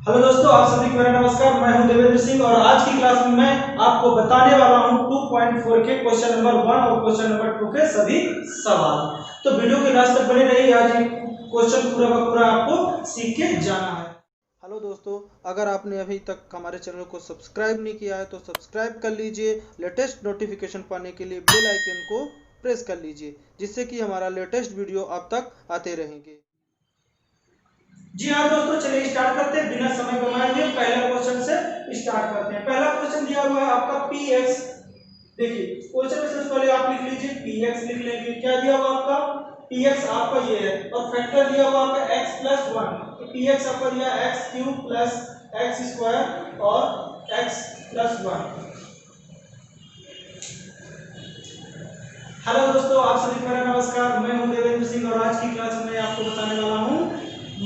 Hello दोस्तों, आप सभी को मेरा नमस्कार। मैं हूं देवेंद्र सिंह और आज की क्लास में मैं आपको बताने वाला हूं 2.4 के क्वेश्चन नंबर 1 और क्वेश्चन नंबर 2 के सभी सवाल। तो वीडियो के लास्ट तक बने रहिए, आज ये क्वेश्चन पूरा का पूरा आपको सीख के जाना है। हेलो दोस्तों, अगर आपने अभी तक हमारे चैनल को सब्सक्राइब नहीं किया है तो सब्सक्राइब कर लीजिए। लेटेस्ट नोटिफिकेशन पाने के लिए बेल आइकन को प्रेस कर लीजिए, जिससे कि हमारा लेटेस्ट वीडियो आप तक आते रहेंगे। जी हाँ दोस्तों, चलिए स्टार्ट करते हैं बिना समय गंवाए हुए। पहला क्वेश्चन से स्टार्ट करते हैं। पहला क्वेश्चन दिया हुआ है आपका px। देखिए क्वेश्चन में सबसे पहले आप लिख लीजिए px, लिख लेंगे। क्या दिया हुआ आपका px आपका ये है और फैक्टर दिया हुआ आपका x प्लस 1। तो px आपका दिया x cube plus x square और x प्लस 1। हेलो दोस्तों, आप सभी को मेरा नमस्कार। मैं हूं देवेंद्र सिंह और आज की क्लास में आपको बताने वाला हूं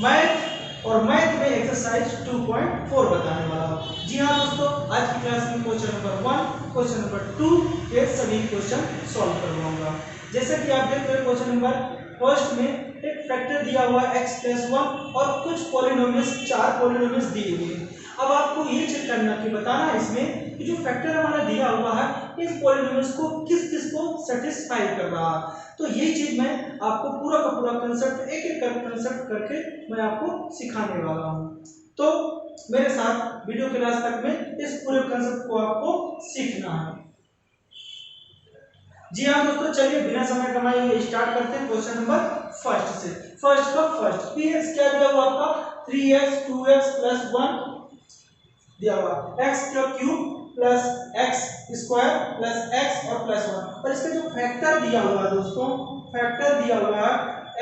मैथ और मैथ में एक्सरसाइज 2.4 बताने वाला हूं। जी हाँ दोस्तों, आज की क्लास में क्वेश्चन नंबर 1, क्वेश्चन नंबर 2 के सभी क्वेश्चन सॉल्व करवाऊंगा। जैसे कि आप देख रहे हैं क्वेश्चन नंबर फर्स्ट में एक फैक्टर दिया हुआ है x प्लस 1 और कुछ पॉलिनोमियल्स, 4 पॉलिनोमियल्स दिए हुए हैं। अब आपको ये चेक करना कि बताना है इसमें कि जो फैक्टर हमारा दिया हुआ है इन पॉलिनोमियल्स को किस किस को सेटिस्फाई कर रहा है। तो यही चीज मैं आपको पूरा का पूरा कंसेप्ट एक एक कर कंसेप्ट करके मैं आपको सिखाने वाला हूं। तो मेरे साथ वीडियो के लास्ट तक में इस पूरे कंसेप्ट को आपको सीखना है। जी हाँ दोस्तों, चलिए बिना समय गंवाए हुए स्टार्ट करते हैं क्वेश्चन नंबर फर्स्ट से। फर्स्ट का फर्स्ट px क्या दिया हुआ आपका 3x 2x प्लस 1 दिया हुआ, x का cube plus x square plus x और प्लस 1। और इसका जो फैक्टर दिया हुआ है दोस्तों, फैक्टर दिया हुआ है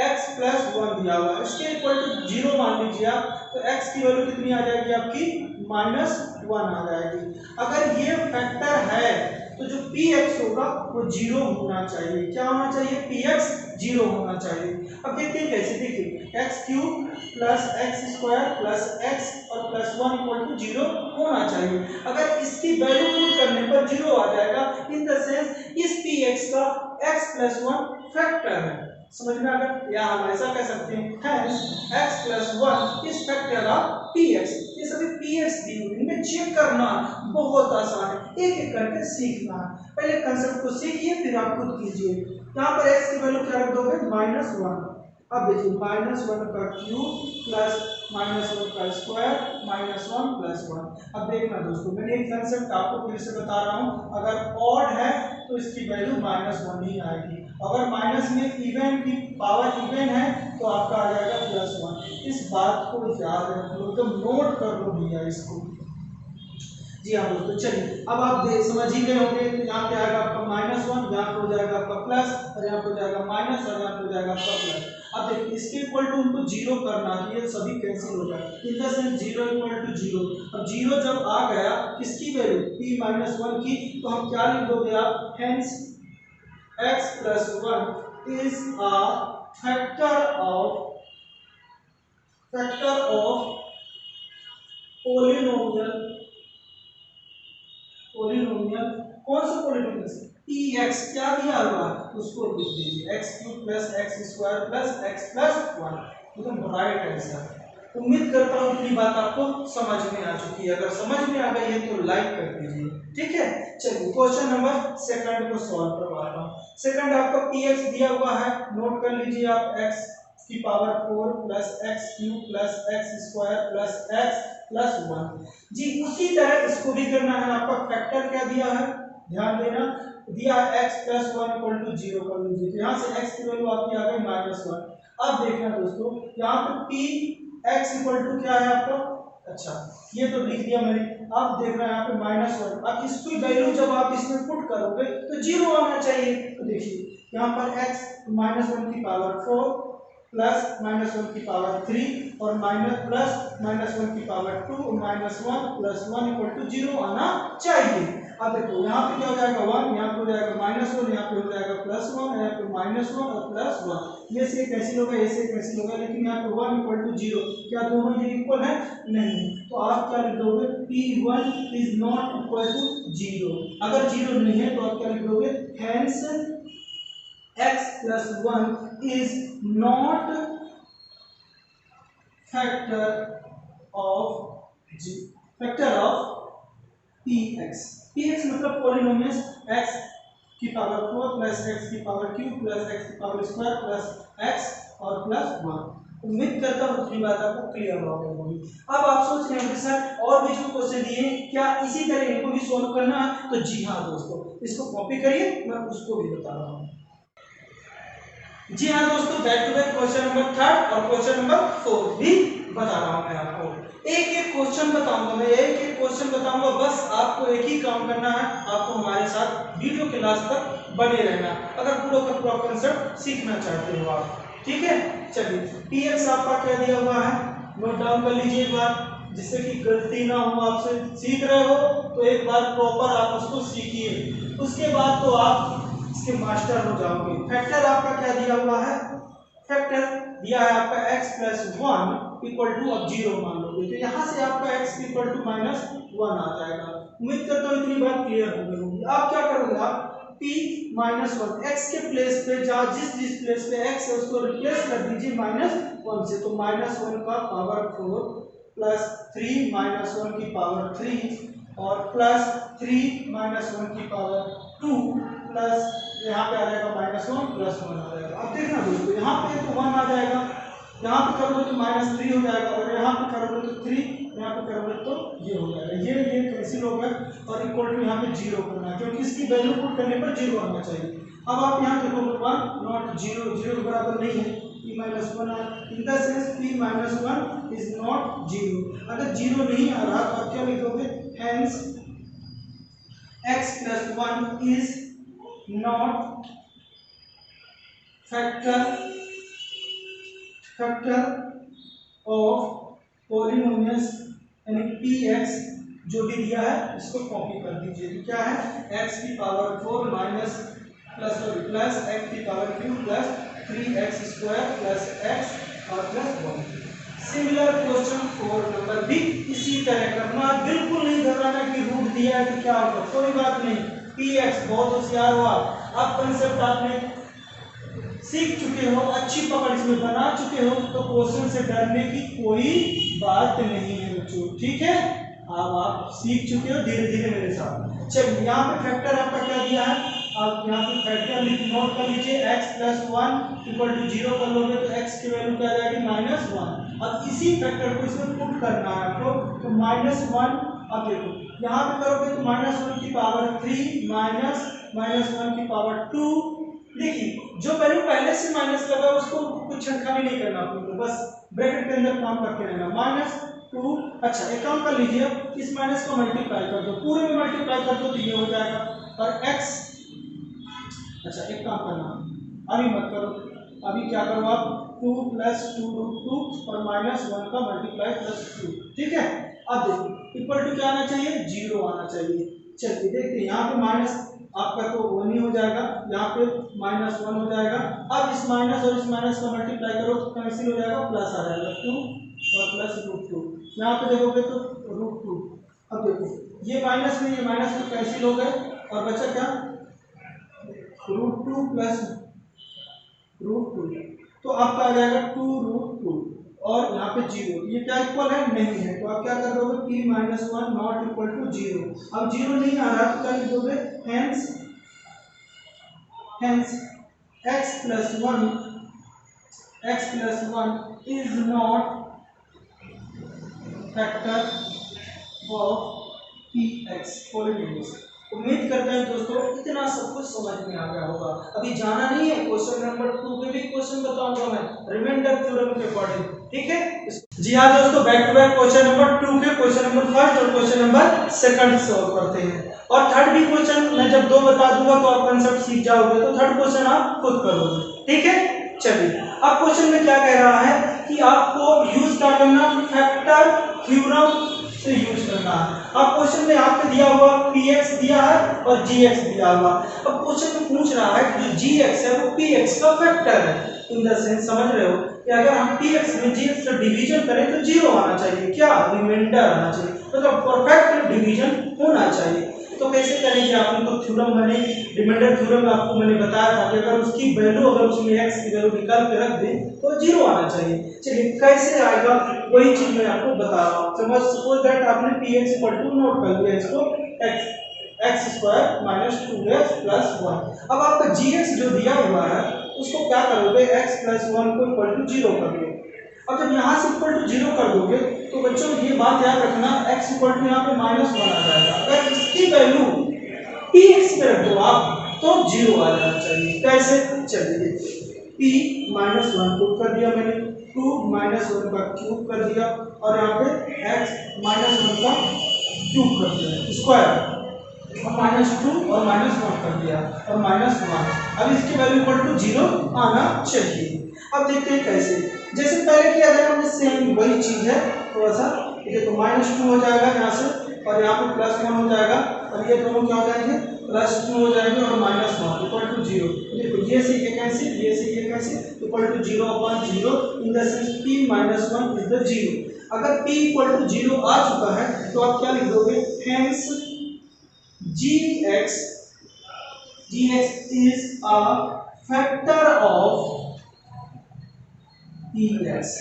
x प्लस 1 दिया हुआ है। इसके इक्वल टू 0 मान लीजिए आप, तो x की वैल्यू कितनी आ जाएगी आपकी -1 आ जाएगी। अगर ये फैक्टर है तो जो px होगा वो 0 होना चाहिए। क्या होना चाहिए? px 0 होना चाहिए। अब देखते हैं कैसे। देखिए x cube plus x square plus x और प्लस 1 इक्वल टू 0 होना चाहिए। अगर इसकी वैल्यू पुट करने पर 0 आ जाएगा, इन द सेंस इस px का x प्लस 1 फैक्टर है। समझ में आ गया? या हम ऐसा कह सकते हैं hence x plus 1 is factor of px। ये सभी px दी हुई, इनमें चेक करना बहुत आसान है, एक एक करके सीखना है। पहले कंसेप्ट को सीखिए फिर आप खुद कीजिए। यहाँ पर x की वैल्यू क्या रख दोगे? -1। अब देखिए -1 का क्यूब प्लस -1 का स्क्वायर -1 प्लस 1। अब देखना दोस्तों, मैंने एक कंसेप्ट आपको फिर से बता रहा हूँ, अगर ऑड है तो इसकी वैल्यू -1 ही आएगी। अगर माइनस में इवन की पावर इवन है तो आपका आ जाएगा +1। इस बात को याद रख लो, एकदम नोट कर लो भैया इसको। जी हाँ दोस्तों, चलिए अब आप समझ ही गए होंगे। यहाँ पे आएगा आपका -1, यहाँ पे हो जाएगा आपका प्लस और यहाँ पे हो जाएगा माइनस और यहाँ पे हो जाएगा आपका प्लस। अब देखिए इसके इक्वल टू उनको 0 करना है, ये सभी कैंसिल हो जाए, in the sense 0 equal to 0। अब 0 जब आ गया किसकी वैल्यू p-1 की, तो हम क्या लिख दोगे आप? Hence x plus 1 is a factor of polynomial. Polynomial कौन सा पोलिनोमियल? px क्या दिया हुआ उसको लिख दीजिए, x cube plus x square plus x plus 1। एकदम राइट आंसर। उम्मीद करता हूँ इतनी बात आपको समझ में आ चुकी है। अगर समझ में आ गई है तो लाइक कर दीजिए, ठीक है। चलिए क्वेश्चन नंबर सेकंड को सॉल्व करवाता हूँ। सेकंड आपका px दिया हुआ है, नोट कर लीजिए आप, x की power 4 plus x cube plus x square plus x plus 1। जी उसी तरह इसको भी करना है। आपका फैक्टर क्या दिया है, ध्यान देना, दिया है x प्लस 1 इक्वल टू 0 कर लीजिए। यहाँ से x की वैल्यू आपकी आ गई -1। अब देखना दोस्तों, यहाँ पे p x इक्वल टू क्या है आपका? अच्छा ये तो लिख दिया मैंने। अब देखना है यहाँ पे -1। अब इसकी वैल्यू जब आप इसमें पुट करोगे तो 0 आना चाहिए। तो देखिए यहाँ पर x -1 की पावर 4 प्लस -1 की पावर 3 और माइनस प्लस -1 की पावर 2 -1 प्लस 1 इक्वल टू 0 आना चाहिए। अब देखो यहाँ पे क्या हो जाएगा 1, यहाँ पे हो जाएगा -1, यहाँ पे हो जाएगा +1, यहाँ पे -1 और +1। ये से कैंसिल होगा, ये से कैंसिल होगा, लेकिन यहाँ पे 1 इक्वल टू 0। क्या दोनों ये इक्वल है? नहीं। तो आप क्या लिख दोगे? p1 is not equal to 0। अगर 0 नहीं है तो आप क्या लिख दोगे? Hence x plus 1 is not factor of ji factor of px। px मतलब पॉलिनोमियल x की पावर 4 प्लस x की पावर क्यूब प्लस x की पावर स्क्वायर प्लस x और प्लस 1। उम्मीद करता हूँ इतनी बात आपको क्लियर हो गई होगी। अब आप सोच रहे होंगे सर और भी जो क्वेश्चन दिए क्या इसी तरह इनको भी सॉल्व करना है? तो जी हाँ दोस्तों, इसको कॉपी करिए, मैं उसको भी बता रहा हूँ। जी हाँ दोस्तों, back to back question number 3 और क्वेश्चन नंबर 4 भी बता रहा हूँ मैं आपको। एक एक क्वेश्चन बताऊंगा मैं, एक एक क्वेश्चन बताऊंगा, बस आपको एक ही काम करना है, आपको हमारे साथ वीडियो के लास्ट तक बने रहना अगर पूरा का पूरा कांसेप्ट सीखना चाहते हो आप। ठीक है, चलिए px आपका क्या दिया हुआ है नोट डाउन कर लीजिए एक बार, जिससे कि गलती ना हो। आपसे सीख रहे हो तो एक बार प्रॉपर आप उसको सीखिए, उसके बाद तो आप इसके मास्टर हो जाओगे। फैक्टर आपका क्या दिया हुआ है? फैक्टर दिया है आपका x प्लस 1 इक्वल टू, अब 0 मान लोगे तो यहाँ से आपका x इक्वल टू माइनस 1 आ जाएगा। उम्मीद करता हूँ इतनी बात क्लियर हो गई होगी। आप क्या करोगे, आप p माइनस 1 x के प्लेस पे जहाँ जिस प्लेस पे x है उसको रिप्लेस कर दीजिए माइनस 1 से, तो माइनस 1 का पावर 4 प्लस 3 माइनस 1 की पावर 3 और प्लस 3 माइनस 1 की पावर 2 प्लस यहाँ पे आ जाएगा माइनस 1 प्लस 1 आ जाएगा। अब देखना दोस्तों, यहाँ पे तो 1 आ जाएगा, यहाँ पे करोगे तो माइनस 3 हो जाएगा, और यहाँ पे करोगे तो 3, यहाँ पे करोगे तो ये हो जाएगा। ये कैंसिल हो गया और इक्वल टू यहाँ पे 0 करना है, क्योंकि इसकी वैल्यू पुट करने पर 0 आना चाहिए। अब आप यहाँ देखोगे 1 नॉट 0, 0 बराबर नहीं है, p minus 1 in the sense p minus 1 is not 0। अगर 0 नहीं आ रहा तो आप क्या लिखोगे, hence x plus 1 is not factor of polynomials यानी px जो भी दिया है इसको कॉपी कर दीजिए। तो क्या है, x की पावर 4 माइनस प्लस x की power cube plus 3x square plus x और प्लस 1। सिमिलर क्वेश्चन 4 नंबर भी इसी तरह करना, बिल्कुल नहीं घबराना कि रूट दिया है तो क्या होगा, कोई बात नहीं। px बहुत होशियार हो आप कंसेप्ट आपने सीख चुके हो, अच्छी पकड़ इसमें बना चुके हो, तो क्वेश्चन से डरने की कोई बात नहीं है बच्चों। ठीक है, अब आप सीख चुके हो धीरे धीरे मेरे साथ। चलिए यहाँ पे फैक्टर आपका क्या दिया है, आप यहाँ पे फैक्टर नोट कर लीजिए, x प्लस 1 इक्वल टू 0 कर लोगे तो x की वैल्यू क्या आ जाएगी माइनस 1। अब इसी फैक्टर को इसमें पुट करना है आपको, तो माइनस 1, अब देखो यहाँ पे करोगे तो माइनस 1 की पावर 3 माइनस 1 की पावर 2। देखिए जो वैल्यू पहले से माइनस लगा है उसको कुछ छंटकानी नहीं करना आपको, बस ब्रैकेट के अंदर काम करके रहना, माइनस 2। अच्छा एक काम कर लीजिए, इस माइनस को मल्टीप्लाई कर दो, पूरे में मल्टीप्लाई कर दो तो ये हो जाएगा, और x, अच्छा एक काम करना, अभी मत करो, अभी क्या करो आप 2 प्लस 2 रूट 2 और माइनस 1 का मल्टीप्लाई प्लस 2। ठीक है, अब देखो इक्वल टू क्या आना चाहिए, 0 आना चाहिए। चलिए देखते हैं, यहाँ पे माइनस आपका तो 1 ही हो जाएगा, यहाँ पे माइनस 1 हो जाएगा। अब इस माइनस और इस माइनस का मल्टीप्लाई करो तो कैंसिल हो जाएगा, प्लस आ जाएगा 2 और प्लस रूट 2। यहाँ पे देखोगे तो रूट 2। अब देखो ये माइनस में ये माइनस तो कैंसिल हो गए और बचा क्या, रूट 2 प्लस रूट 2, तो आपका आ जाएगा 2 रूट 2 और यहाँ पे 0, ये क्या इक्वल है, नहीं है, तो आप क्या कर दोगे, p minus 1 not equal to 0। अब 0 नहीं आ रहा तो क्या लिख दोगे, hence x plus 1 is not factor of px polynomial. उम्मीद करते हैं दोस्तों इतना सब कुछ समझ में आ गया होगा। अभी जाना नहीं है, क्वेश्चन नंबर 2 के भी क्वेश्चन बताऊंगा मैं रिमाइंडर थ्योरम के अकॉर्डिंग। ठीक है, जी हाँ दोस्तों, back to back question number 2 के क्वेश्चन नंबर 1 और क्वेश्चन नंबर 2 सॉल्व करते हैं, और थर्ड भी क्वेश्चन मैं जब 2 बता दूंगा तो आप कांसेप्ट सीख जाओगे, तो थर्ड क्वेश्चन आप खुद करोगे। ठीक है, चलिए अब क्वेश्चन में क्या कह रहा है कि आपको यूज क्या करना, फैक्टर थ्योरम से यूज करना है। अब क्वेश्चन में आपको दिया हुआ px दिया है और gx दिया हुआ। अब क्वेश्चन में पूछ रहा है कि जो gx है वो px का फैक्टर है, इन द सेंस समझ रहे हो कि अगर हम px में gx से डिवीजन करें तो 0 आना चाहिए, क्या रिमाइंडर आना चाहिए, मतलब परफेक्ट डिवीजन होना चाहिए। तो कैसे करेंगे, आपने तो थ्योरम मैंने रिमाइंडर थ्योरम में आपको मैंने बताया था कि अगर उसकी वैल्यू अगर उसमें x की वैल्यू निकाल के रख दें तो 0 आना चाहिए। चलिए कैसे आएगा वही चीज मैं आपको बता रहा हूँ। समझ सपोज दैट आपने px नोट कर लिया इसको x square minus 2x plus 1। अब आपका gx जो दिया हुआ है उसको क्या करोगे, x प्लस 1 को इक्वल टू 0 कर दो। अब जब यहाँ से इक्वल टू 0 कर दोगे तो बच्चों ये बात याद रखना, x इक्वल टू यहाँ पे माइनस 1 आ जाएगा। अगर इसकी वैल्यू px पे रख दो आप तो 0 आ जाना चाहिए। कैसे, चलिए p माइनस 1 पुट कर दिया मैंने, 2 माइनस 1 का क्यूब कर दिया और यहाँ पे x माइनस 1 का क्यूब कर दिया स्क्वायर और माइनस 2 और माइनस 1 कर दिया और माइनस 1। अब इसकी वैल्यू इक्वल टू 0 आना चाहिए। अब देखते हैं कैसे, जैसे पहले किया था हमने सेम वही चीज है, थोड़ा सा देखो माइनस 2 हो जाएगा यहाँ से और यहाँ पे प्लस 1 हो जाएगा और ये दोनों क्या हो जाएंगे, प्लस 2 हो जाएंगे और माइनस 1 इक्वल टू 0। देखो ये से ये कैंसिल, ये से ये cancel, equal to 0/0 in the sense p minus 1 is the 0। अगर p इक्वल टू 0 आ चुका है तो आप क्या लिख दोगे, hence gx is a factor of px।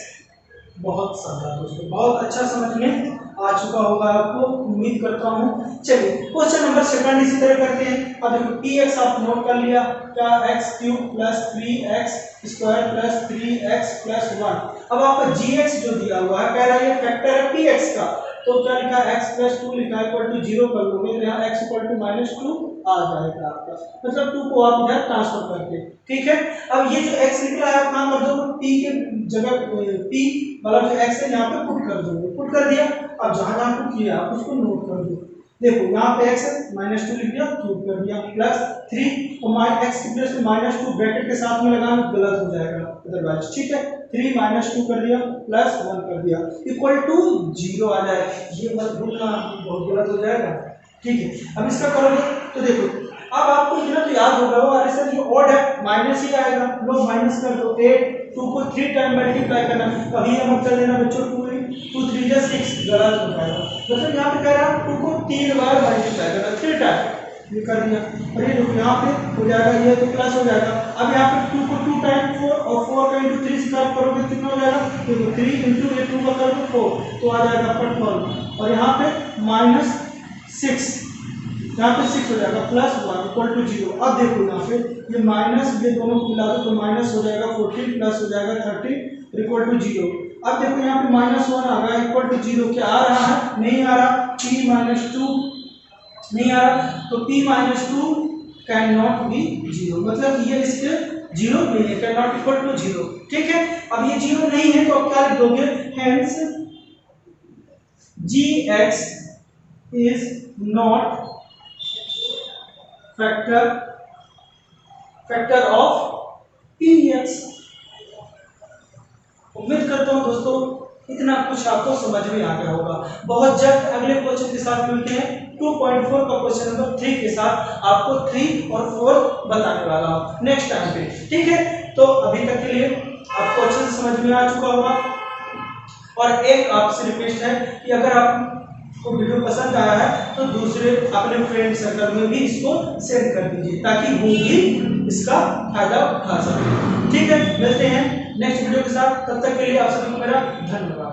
बहुत सारा दोस्तों, बहुत अच्छा समझ में आ चुका होगा आपको, उम्मीद करता हूँ। चलिए क्वेश्चन नंबर सेकंड इसी तरह करते हैं। अब देखो px आप नोट कर लिया, क्या x cube plus 3x square plus 3x plus 1। अब आपका gx जो दिया हुआ है कह रहा है ये फैक्टर है px का, तो क्या लिखा x प्लस 2 लिखा इक्वल टू 0 कर लोगे तो यहाँ x इक्वल टू माइनस 2 आ जाएगा आपका, मतलब 2 को आप इधर ट्रांसफर करके। ठीक है, अब ये जो x निकला है आप काम कर दो, p के जगह p मतलब जो x है यहाँ पे पुट कर दोगे, पुट कर दिया। अब जहाँ जहाँ पुट किया आप उसको नोट कर दो। देखो यहाँ पे x है माइनस 2 लिख दिया, क्यूब कर दिया प्लस 3 तो x की प्लस माइनस 2 ब्रैकेट के साथ में लगाना गलत हो जाएगा अदरवाइज। ठीक है, 3 माइनस 2 कर दिया प्लस 1 कर दिया इक्वल टू 0 आ जाएगा। ये मत भूलना, बहुत गलत हो जाएगा। ठीक है, अब इसका करोगे तो देखो अब आपको इतना तो याद होगा वो, अरे सर ये ऑड है माइनस ही आएगा, लोग माइनस कर दो। 8 2 को 3 टाइम मल्टीप्लाई करना, कभी ये मत कर देना बच्चों 2 3 जा 6 गलत हो जाएगा। मतलब यहाँ पे कह रहा है 2 को 3 बार मल्टीप्लाई करना, 3 टाइम ये कर दिया और ये देखो यहाँ पे हो जाएगा, ये तो प्लस हो जाएगा। अब यहाँ पे 2 को 2 टाइम 4 और 4 का इंटू 3 से कर करोगे कितना हो जाएगा, देखो 3 इंटू ये 2 का कर दो 4 तो आ जाएगा पट और यहाँ पे माइनस 6 यहाँ पे 6 हो जाएगा प्लस 1 इक्वल टू 0। अब देखो यहाँ पे ये माइनस ये दोनों मिला दो तो माइनस हो जाएगा 14 प्लस हो जाएगा 30 इक्वल टू 0। अब देखो यहाँ पे माइनस 1 आ गया इक्वल टू 0, क्या आ रहा है, नहीं आ रहा, p माइनस 2 नहीं आ रहा, तो p minus 2 can not be 0, मतलब ये इसके 0 नहीं है, कैन नॉट इक्वल टू 0। ठीक है, अब ये 0 नहीं है तो आप क्या लिख दोगे, hence gx is not factor of px। उम्मीद करता हूं दोस्तों इतना कुछ आपको समझ में आ गया होगा। बहुत जल्द अगले क्वेश्चन के साथ मिलते हैं, 2.4 का क्वेश्चन नंबर 3 के साथ आपको 3 और 4 बताने वाला हूं नेक्स्ट टाइम पे। ठीक है, तो अभी तक के लिए आपको अच्छे से समझ में आ चुका होगा। और एक आपसे रिक्वेस्ट है कि अगर आपको वीडियो पसंद आया है तो दूसरे अपने फ्रेंड सर्कल में भी इसको शेयर कर दीजिए ताकि वो भी इसका फायदा उठा सके। ठीक है, मिलते हैं नेक्स्ट वीडियो के साथ, तब तक के लिए आप सभी को मेरा धन्यवाद।